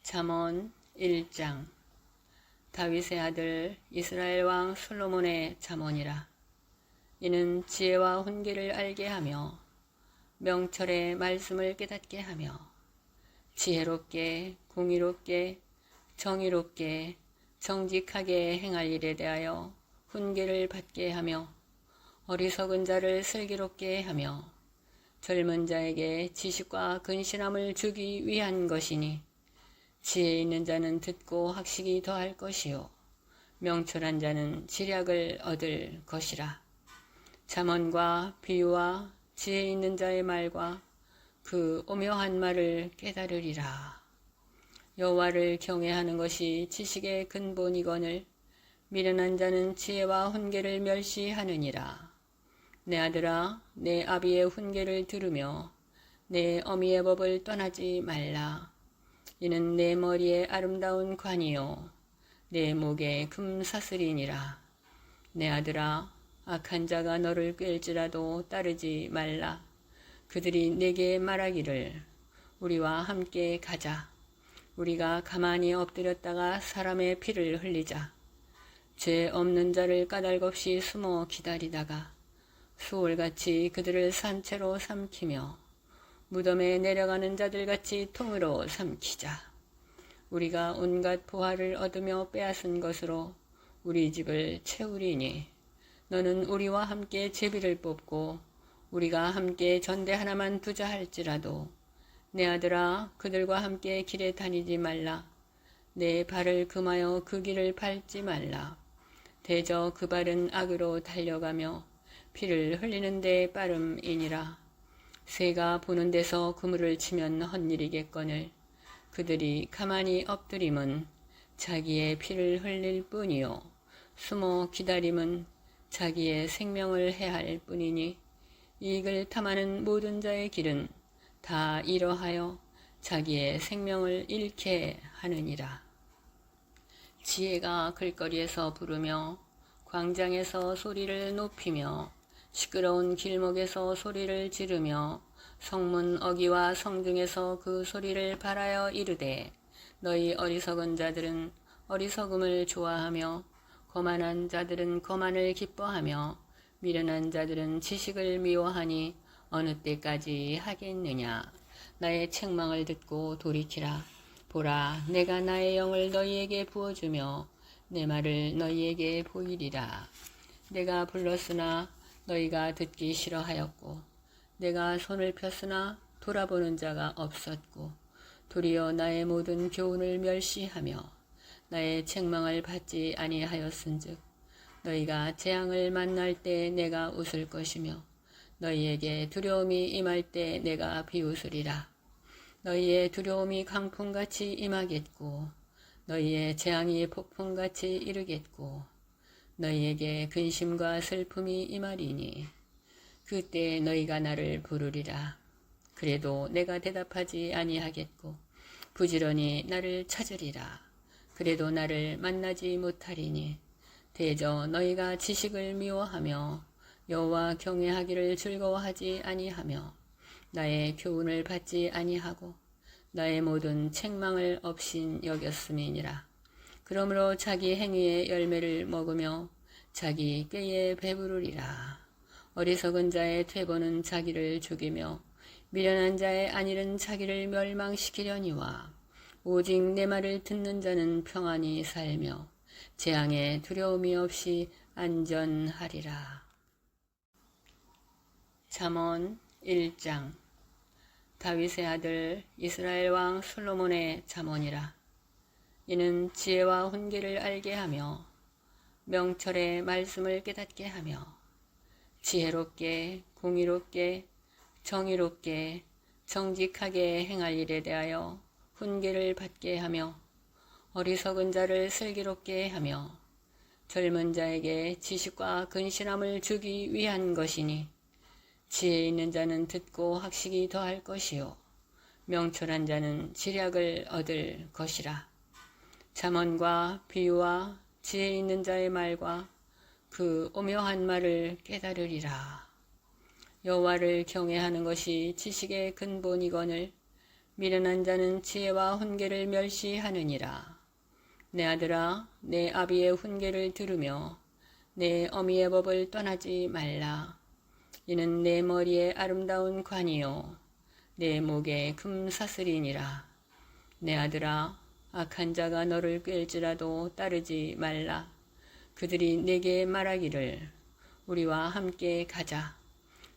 잠언 1장. 다윗의 아들 이스라엘 왕 솔로몬의 잠언이라. 이는 지혜와 훈계를 알게 하며 명철의 말씀을 깨닫게 하며 지혜롭게 공의롭게 정의롭게 정직하게 행할 일에 대하여 훈계를 받게 하며 어리석은 자를 슬기롭게 하며 젊은 자에게 지식과 근신함을 주기 위한 것이니, 지혜 있는 자는 듣고 학식이 더할 것이요 명철한 자는 지략을 얻을 것이라. 잠언과 비유와 지혜 있는 자의 말과 그 오묘한 말을 깨달으리라. 여호와를 경외하는 것이 지식의 근본이거늘 미련한 자는 지혜와 훈계를 멸시하느니라. 내 아들아, 내 아비의 훈계를 들으며 내 어미의 법을 떠나지 말라. 이는 내 머리에 아름다운 관이요 내 목에 금사슬이니라. 내 아들아, 악한 자가 너를 꿰일지라도 따르지 말라. 그들이 내게 말하기를 우리와 함께 가자. 우리가 가만히 엎드렸다가 사람의 피를 흘리자. 죄 없는 자를 까닭없이 숨어 기다리다가 수월같이 그들을 산채로 삼키며 무덤에 내려가는 자들같이 통으로 삼키자. 우리가 온갖 보화를 얻으며 빼앗은 것으로 우리 집을 채우리니, 너는 우리와 함께 제비를 뽑고 우리가 함께 전대 하나만 두자 할지라도 내 아들아, 그들과 함께 길에 다니지 말라. 내 발을 금하여 그 길을 밟지 말라. 대저 그 발은 악으로 달려가며 피를 흘리는 데 빠름이니라. 새가 보는 데서 그물을 치면 헛일이겠거늘 그들이 가만히 엎드림은 자기의 피를 흘릴 뿐이요 숨어 기다림은 자기의 생명을 해할 뿐이니, 이익을 탐하는 모든 자의 길은 다 이러하여 자기의 생명을 잃게 하느니라. 지혜가 길거리에서 부르며 광장에서 소리를 높이며 시끄러운 길목에서 소리를 지르며 성문 어귀와 성중에서 그 소리를 발하여 이르되, 너희 어리석은 자들은 어리석음을 좋아하며 거만한 자들은 거만을 기뻐하며 미련한 자들은 지식을 미워하니 어느 때까지 하겠느냐. 나의 책망을 듣고 돌이키라. 보라, 내가 나의 영을 너희에게 부어주며 내 말을 너희에게 보이리라. 내가 불렀으나 너희가 듣기 싫어하였고, 내가 손을 폈으나 돌아보는 자가 없었고, 도리어 나의 모든 교훈을 멸시하며 나의 책망을 받지 아니하였은즉, 너희가 재앙을 만날 때 내가 웃을 것이며 너희에게 두려움이 임할 때 내가 비웃으리라. 너희의 두려움이 강풍같이 임하겠고 너희의 재앙이 폭풍같이 이르겠고 너희에게 근심과 슬픔이 임하리니, 그때 너희가 나를 부르리라. 그래도 내가 대답하지 아니하겠고 부지런히 나를 찾으리라. 그래도 나를 만나지 못하리니, 대저 너희가 지식을 미워하며 여호와 경외하기를 즐거워하지 아니하며 나의 교훈을 받지 아니하고 나의 모든 책망을 업신 여겼음이니라. 그러므로 자기 행위의 열매를 먹으며 자기 꾀에 배부르리라. 어리석은 자의 퇴보는 자기를 죽이며 미련한 자의 안일은 자기를 멸망시키려니와, 오직 내 말을 듣는 자는 평안히 살며 재앙에 두려움이 없이 안전하리라. 잠언 1장. 다윗의 아들 이스라엘 왕 솔로몬의 잠언이라. 이는 지혜와 훈계를 알게 하며 명철의 말씀을 깨닫게 하며 지혜롭게 공의롭게 정의롭게 정직하게 행할 일에 대하여 훈계를 받게 하며 어리석은 자를 슬기롭게 하며 젊은 자에게 지식과 근신함을 주기 위한 것이니, 지혜 있는 자는 듣고 학식이 더할 것이요 명철한 자는 지략을 얻을 것이라. 잠언과 비유와 지혜 있는 자의 말과 그 오묘한 말을 깨달으리라. 여호와를 경외하는 것이 지식의 근본이거늘 미련한 자는 지혜와 훈계를 멸시하느니라. 내 아들아, 내 아비의 훈계를 들으며 내 어미의 법을 떠나지 말라. 이는 내 머리에 아름다운 관이요 내 목에 금사슬이니라. 내 아들아, 악한 자가 너를 꿰을지라도 따르지 말라. 그들이 내게 말하기를 우리와 함께 가자.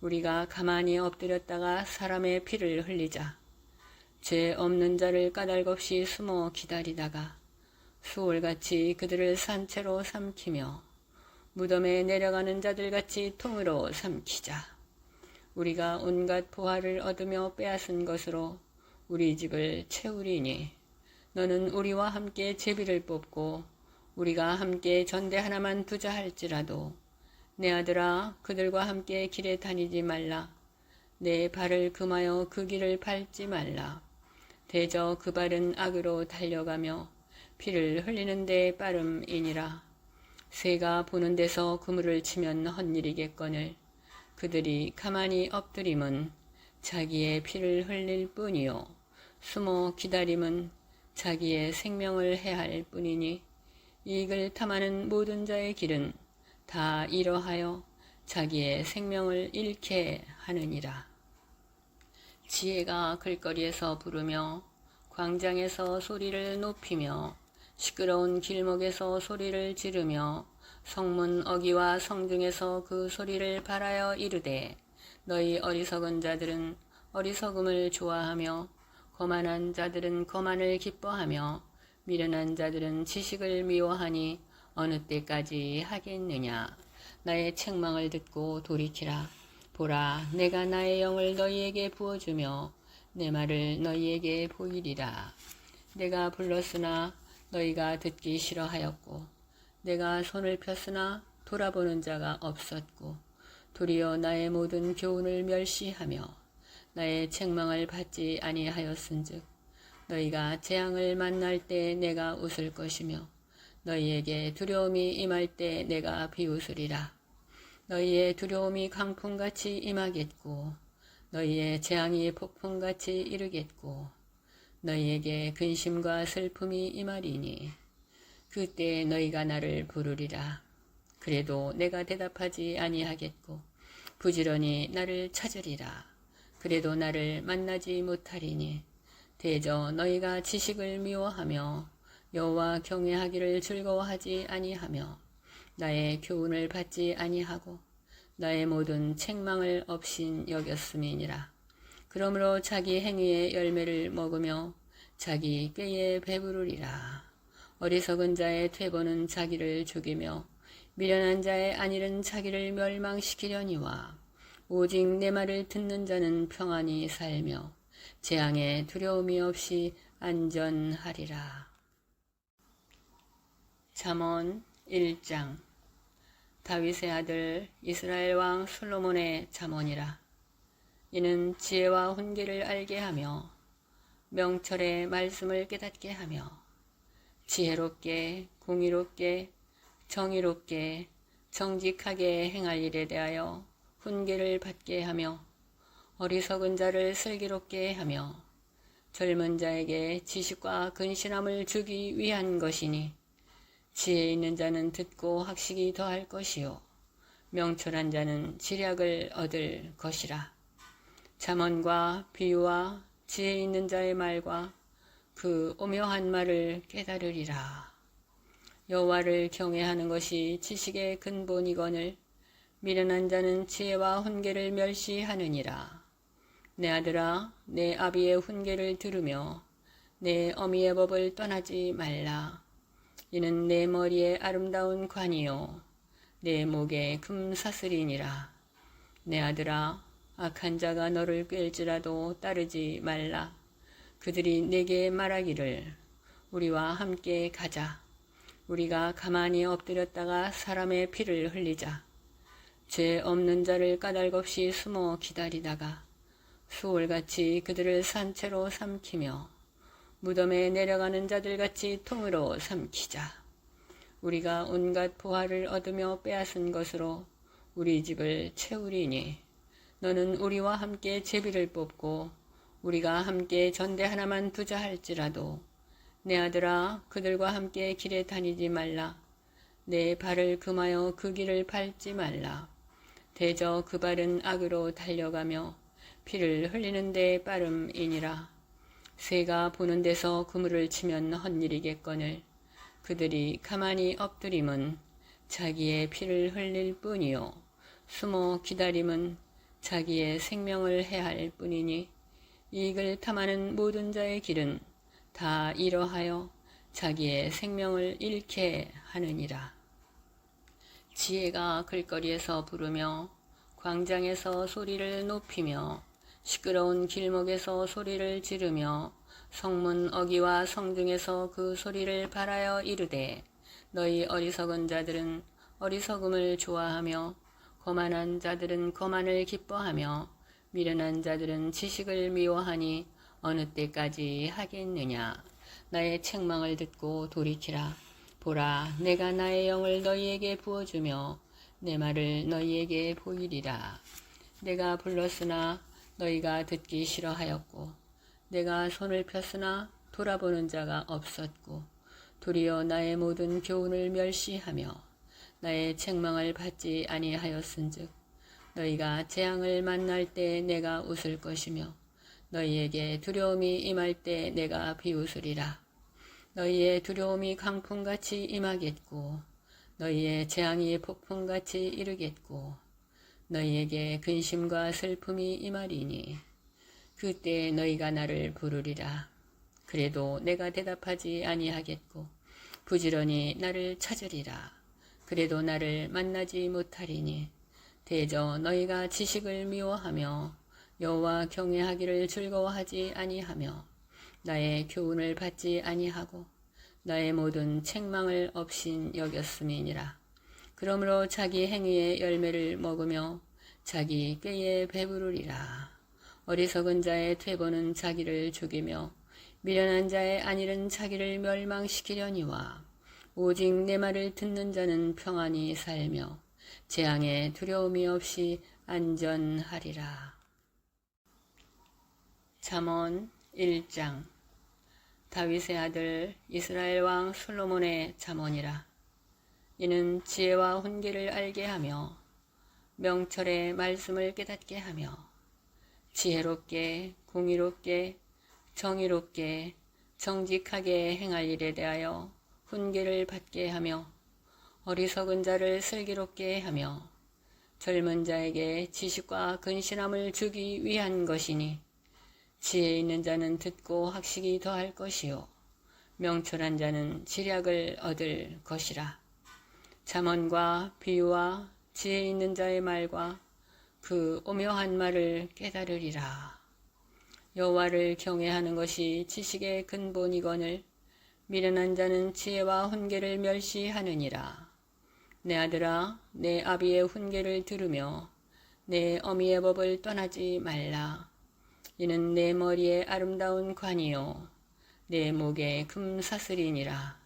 우리가 가만히 엎드렸다가 사람의 피를 흘리자. 죄 없는 자를 까닭없이 숨어 기다리다가 수월같이 그들을 산채로 삼키며 무덤에 내려가는 자들같이 통으로 삼키자. 우리가 온갖 보화를 얻으며 빼앗은 것으로 우리 집을 채우리니 너는 우리와 함께 제비를 뽑고 우리가 함께 전대 하나만 두자 할지라도 내 아들아, 그들과 함께 길에 다니지 말라. 내 발을 금하여 그 길을 밟지 말라. 대저 그 발은 악으로 달려가며 피를 흘리는 데 빠름이니라. 새가 보는 데서 그물을 치면 헛일이겠거늘 그들이 가만히 엎드림은 자기의 피를 흘릴 뿐이요 숨어 기다림은 자기의 생명을 해할 뿐이니 이익을 탐하는 모든 자의 길은 다 이러하여 자기의 생명을 잃게 하느니라. 지혜가 길거리에서 부르며 광장에서 소리를 높이며 시끄러운 길목에서 소리를 지르며 성문 어귀와 성중에서 그 소리를 발하여 이르되 너희 어리석은 자들은 어리석음을 좋아하며 거만한 자들은 거만을 기뻐하며 미련한 자들은 지식을 미워하니 어느 때까지 하겠느냐. 나의 책망을 듣고 돌이키라. 보라, 내가 나의 영을 너희에게 부어주며 내 말을 너희에게 보이리라. 내가 불렀으나 너희가 듣기 싫어하였고 내가 손을 폈으나 돌아보는 자가 없었고 도리어 나의 모든 교훈을 멸시하며 나의 책망을 받지 아니하였은즉 너희가 재앙을 만날 때 내가 웃을 것이며 너희에게 두려움이 임할 때 내가 비웃으리라. 너희의 두려움이 강풍같이 임하겠고 너희의 재앙이 폭풍같이 이르겠고 너희에게 근심과 슬픔이 임하리니 그때 너희가 나를 부르리라. 그래도 내가 대답하지 아니하겠고 부지런히 나를 찾으리라. 그래도 나를 만나지 못하리니 대저 너희가 지식을 미워하며 여호와 경외하기를 즐거워하지 아니하며 나의 교훈을 받지 아니하고 나의 모든 책망을 업신 여겼음이니라. 그러므로 자기 행위의 열매를 먹으며 자기 꾀에 배부르리라. 어리석은 자의 퇴보는 자기를 죽이며 미련한 자의 안일은 자기를 멸망시키려니와 오직 내 말을 듣는 자는 평안히 살며 재앙에 두려움이 없이 안전하리라. 잠언 1장. 다윗의 아들 이스라엘 왕 솔로몬의 잠언이라. 이는 지혜와 훈계를 알게 하며 명철의 말씀을 깨닫게 하며 지혜롭게 공의롭게 정의롭게 정직하게 행할 일에 대하여 훈계를 받게 하며 어리석은 자를 슬기롭게 하며 젊은 자에게 지식과 근신함을 주기 위한 것이니 지혜 있는 자는 듣고 학식이 더할 것이요 명철한 자는 지략을 얻을 것이라. 잠언과 비유와 지혜 있는 자의 말과 그 오묘한 말을 깨달으리라. 여호와를 경외하는 것이 지식의 근본이거늘 미련한 자는 지혜와 훈계를 멸시하느니라. 내 아들아, 내 아비의 훈계를 들으며 내 어미의 법을 떠나지 말라. 이는 내 머리에 아름다운 관이요 내 목에 금사슬이니라. 내 아들아, 악한 자가 너를 꿰을지라도 따르지 말라. 그들이 내게 말하기를 우리와 함께 가자. 우리가 가만히 엎드렸다가 사람의 피를 흘리자. 죄 없는 자를 까닭없이 숨어 기다리다가 수월같이 그들을 산채로 삼키며 무덤에 내려가는 자들같이 통으로 삼키자. 우리가 온갖 보화를 얻으며 빼앗은 것으로 우리 집을 채우리니 너는 우리와 함께 제비를 뽑고 우리가 함께 전대 하나만 두자 할지라도 내 아들아 그들과 함께 길에 다니지 말라. 내 발을 금하여 그 길을 밟지 말라. 대저 그 발은 악으로 달려가며 피를 흘리는 데 빠름이니라. 새가 보는 데서 그물을 치면 헛일이겠거늘 그들이 가만히 엎드림은 자기의 피를 흘릴 뿐이요 숨어 기다림은 자기의 생명을 해할 뿐이니 이익을 탐하는 모든 자의 길은 다 이러하여 자기의 생명을 잃게 하느니라. 지혜가 길거리에서 부르며 광장에서 소리를 높이며 시끄러운 길목에서 소리를 지르며 성문 어귀와 성중에서 그 소리를 발하여 이르되 너희 어리석은 자들은 어리석음을 좋아하며 거만한 자들은 거만을 기뻐하며 미련한 자들은 지식을 미워하니 어느 때까지 하겠느냐. 나의 책망을 듣고 돌이키라. 보라, 내가 나의 영을 너희에게 부어주며 내 말을 너희에게 보이리라. 내가 불렀으나 너희가 듣기 싫어하였고 내가 손을 폈으나 돌아보는 자가 없었고 도리어 나의 모든 교훈을 멸시하며 나의 책망을 받지 아니하였은즉 너희가 재앙을 만날 때 내가 웃을 것이며 너희에게 두려움이 임할 때 내가 비웃으리라. 너희의 두려움이 강풍같이 임하겠고 너희의 재앙이 폭풍같이 이르겠고 너희에게 근심과 슬픔이 임하리니 그때 너희가 나를 부르리라. 그래도 내가 대답하지 아니하겠고 부지런히 나를 찾으리라. 그래도 나를 만나지 못하리니 대저 너희가 지식을 미워하며 여호와 경외하기를 즐거워하지 아니하며 나의 교훈을 받지 아니하고 나의 모든 책망을 업신 여겼음이니라. 그러므로 자기 행위의 열매를 먹으며 자기 꾀에 배부르리라. 어리석은 자의 퇴보는 자기를 죽이며 미련한 자의 안일은 자기를 멸망시키려니와 오직 내 말을 듣는 자는 평안히 살며 재앙에 두려움이 없이 안전하리라. 잠언 1장. 다윗의 아들 이스라엘 왕 솔로몬의 잠언이라. 이는 지혜와 훈계를 알게 하며 명철의 말씀을 깨닫게 하며 지혜롭게 공의롭게 정의롭게 정직하게 행할 일에 대하여 훈계를 받게 하며 어리석은 자를 슬기롭게 하며 젊은 자에게 지식과 근신함을 주기 위한 것이니 지혜 있는 자는 듣고 학식이 더할 것이요 명철한 자는 지략을 얻을 것이라. 잠언과 비유와 지혜 있는 자의 말과 그 오묘한 말을 깨달으리라. 여호와를 경외하는 것이 지식의 근본이거늘 미련한 자는 지혜와 훈계를 멸시하느니라. 내 아들아, 내 아비의 훈계를 들으며 내 어미의 법을 떠나지 말라. 이는 내 머리에 아름다운 관이요 내 목에 금사슬이니라.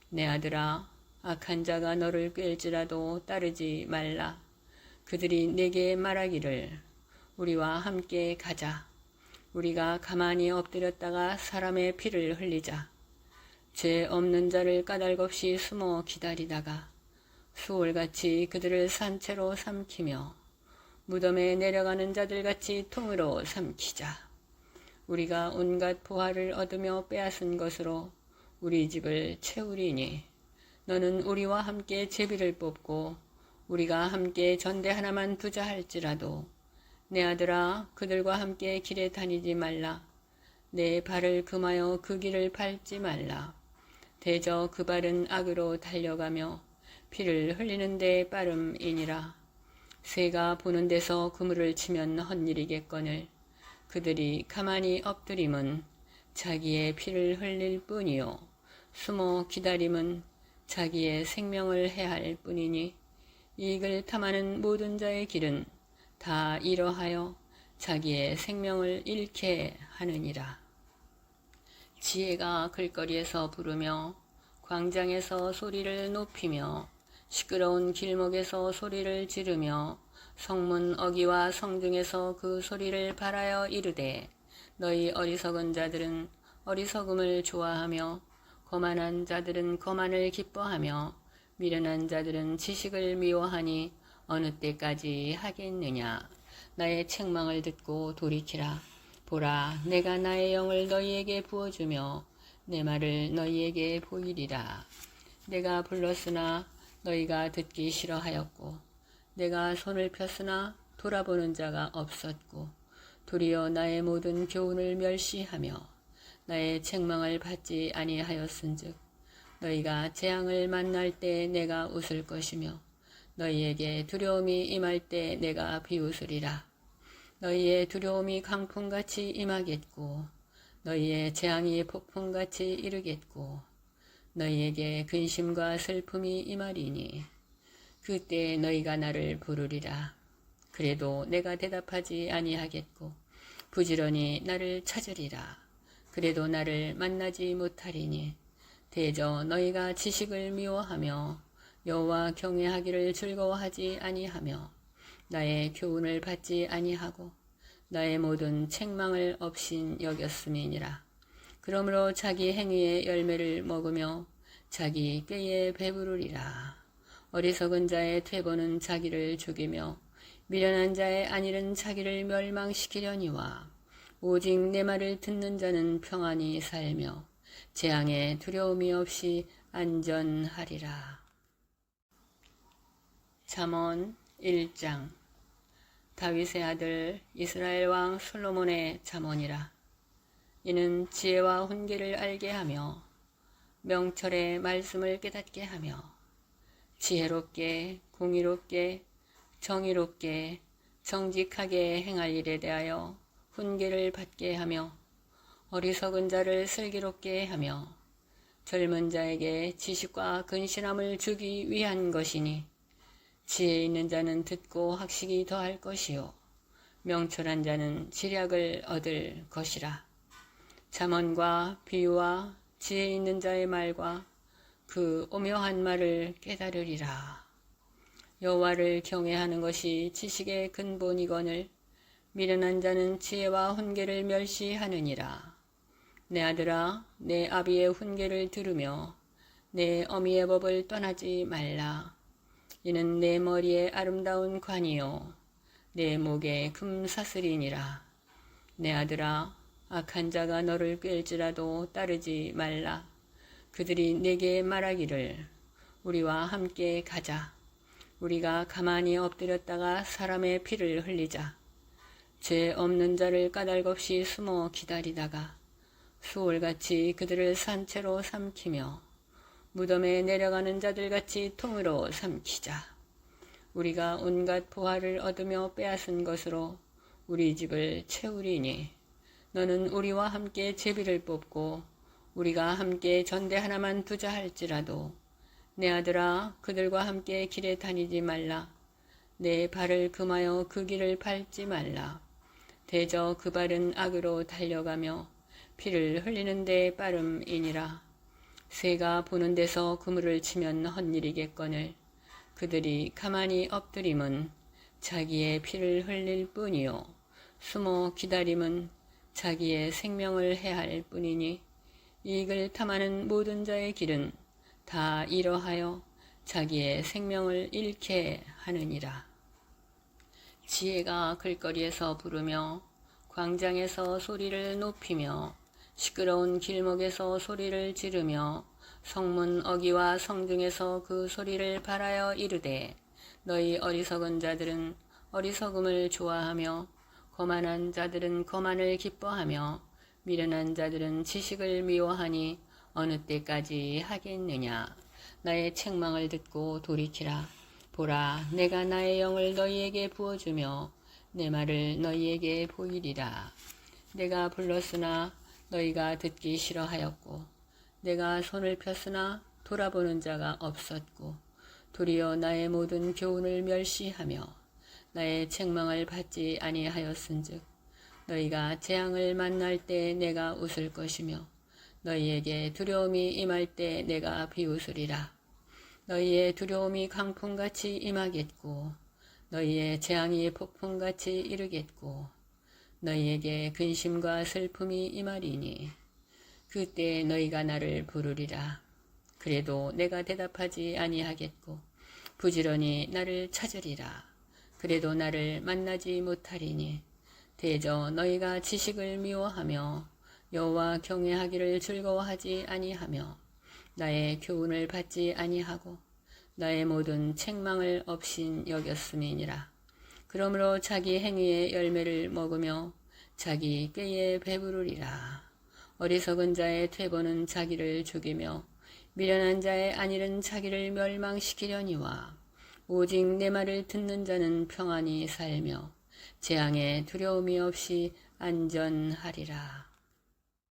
내 아들아, 악한 자가 너를 꿰을지라도 따르지 말라. 그들이 내게 말하기를 우리와 함께 가자. 우리가 가만히 엎드렸다가 사람의 피를 흘리자. 죄 없는 자를 까닭없이 숨어 기다리다가 수월같이 그들을 산채로 삼키며 무덤에 내려가는 자들같이 통으로 삼키자. 우리가 온갖 보화를 얻으며 빼앗은 것으로 우리 집을 채우리니 너는 우리와 함께 제비를 뽑고 우리가 함께 전대 하나만 두자 할지라도 내 아들아 그들과 함께 길에 다니지 말라. 내 발을 금하여 그 길을 밟지 말라. 대저 그 발은 악으로 달려가며 피를 흘리는 데 빠름이니라. 새가 보는 데서 그물을 치면 헛일이겠거늘 그들이 가만히 엎드림은 자기의 피를 흘릴 뿐이요 숨어 기다림은 자기의 생명을 해할 뿐이니 이익을 탐하는 모든 자의 길은 다 이러하여 자기의 생명을 잃게 하느니라. 지혜가 길거리에서 부르며 광장에서 소리를 높이며 시끄러운 길목에서 소리를 지르며 성문 어귀와 성중에서 그 소리를 발하여 이르되 너희 어리석은 자들은 어리석음을 좋아하며 거만한 자들은 거만을 기뻐하며 미련한 자들은 지식을 미워하니 어느 때까지 하겠느냐. 나의 책망을 듣고 돌이키라. 보라, 내가 나의 영을 너희에게 부어주며 내 말을 너희에게 보이리라. 내가 불렀으나 너희가 듣기 싫어하였고 내가 손을 폈으나 돌아보는 자가 없었고 도리어 나의 모든 교훈을 멸시하며 나의 책망을 받지 아니하였은즉 너희가 재앙을 만날 때 내가 웃을 것이며 너희에게 두려움이 임할 때 내가 비웃으리라. 너희의 두려움이 강풍같이 임하겠고 너희의 재앙이 폭풍같이 이르겠고 너희에게 근심과 슬픔이 임하리니 그때 너희가 나를 부르리라. 그래도 내가 대답하지 아니하겠고 부지런히 나를 찾으리라. 그래도 나를 만나지 못하리니 대저 너희가 지식을 미워하며 여호와 경외하기를 즐거워하지 아니하며 나의 교훈을 받지 아니하고 나의 모든 책망을 업신 여겼음이니라. 그러므로 자기 행위의 열매를 먹으며 자기 꾀에 배부르리라. 어리석은 자의 퇴보는 자기를 죽이며 미련한 자의 안일은 자기를 멸망시키려니와 오직 내 말을 듣는 자는 평안히 살며 재앙에 두려움이 없이 안전하리라. 잠언 1장. 다윗의 아들 이스라엘 왕 솔로몬의 잠언이라. 이는 지혜와 훈계를 알게 하며 명철의 말씀을 깨닫게 하며 지혜롭게 공의롭게 정의롭게 정직하게 행할 일에 대하여 훈계를 받게 하며 어리석은 자를 슬기롭게 하며 젊은 자에게 지식과 근신함을 주기 위한 것이니 지혜 있는 자는 듣고 학식이 더할 것이요 명철한 자는 지략을 얻을 것이라. 잠언과 비유와 지혜 있는 자의 말과 그 오묘한 말을 깨달으리라. 여호와를 경외하는 것이 지식의 근본이거늘 미련한 자는 지혜와 훈계를 멸시하느니라. 내 아들아, 내 아비의 훈계를 들으며 내 어미의 법을 떠나지 말라. 이는 내 머리에 아름다운 관이요 내 목에 금사슬이니라. 내 아들아, 악한 자가 너를 꿰을지라도 따르지 말라. 그들이 내게 말하기를 우리와 함께 가자. 우리가 가만히 엎드렸다가 사람의 피를 흘리자. 죄 없는 자를 까닭없이 숨어 기다리다가 수월같이 그들을 산채로 삼키며 무덤에 내려가는 자들같이 통으로 삼키자. 우리가 온갖 보화를 얻으며 빼앗은 것으로 우리 집을 채우리니 너는 우리와 함께 제비를 뽑고 우리가 함께 전대 하나만 두자 할지라도 내 아들아, 그들과 함께 길에 다니지 말라. 내 발을 금하여 그 길을 밟지 말라. 대저 그 발은 악으로 달려가며 피를 흘리는 데 빠름이니라. 새가 보는 데서 그물을 치면 헛일이겠거늘 그들이 가만히 엎드림은 자기의 피를 흘릴 뿐이요 숨어 기다림은 자기의 생명을 해할 뿐이니 이익을 탐하는 모든 자의 길은 다 이러하여 자기의 생명을 잃게 하느니라. 지혜가 길거리에서 부르며 광장에서 소리를 높이며 시끄러운 길목에서 소리를 지르며 성문 어귀와 성중에서 그 소리를 발하여 이르되 너희 어리석은 자들은 어리석음을 좋아하며 거만한 자들은 거만을 기뻐하며 미련한 자들은 지식을 미워하니 어느 때까지 하겠느냐. 나의 책망을 듣고 돌이키라. 보라, 내가 나의 영을 너희에게 부어주며 내 말을 너희에게 보이리라. 내가 불렀으나 너희가 듣기 싫어하였고 내가 손을 폈으나 돌아보는 자가 없었고 도리어 나의 모든 교훈을 멸시하며 나의 책망을 받지 아니하였은즉 너희가 재앙을 만날 때 내가 웃을 것이며 너희에게 두려움이 임할 때 내가 비웃으리라. 너희의 두려움이 강풍같이 임하겠고 너희의 재앙이 폭풍같이 이르겠고 너희에게 근심과 슬픔이 임하리니 그때 너희가 나를 부르리라. 그래도 내가 대답하지 아니하겠고 부지런히 나를 찾으리라. 그래도 나를 만나지 못하리니 대저 너희가 지식을 미워하며 여호와 경외하기를 즐거워하지 아니하며 나의 교훈을 받지 아니하고 나의 모든 책망을 업신 여겼음이니라. 그러므로 자기 행위의 열매를 먹으며 자기 꾀에 배부르리라. 어리석은 자의 퇴보는 자기를 죽이며 미련한 자의 안일은 자기를 멸망시키려니와 오직 내 말을 듣는 자는 평안히 살며 재앙에 두려움이 없이 안전하리라.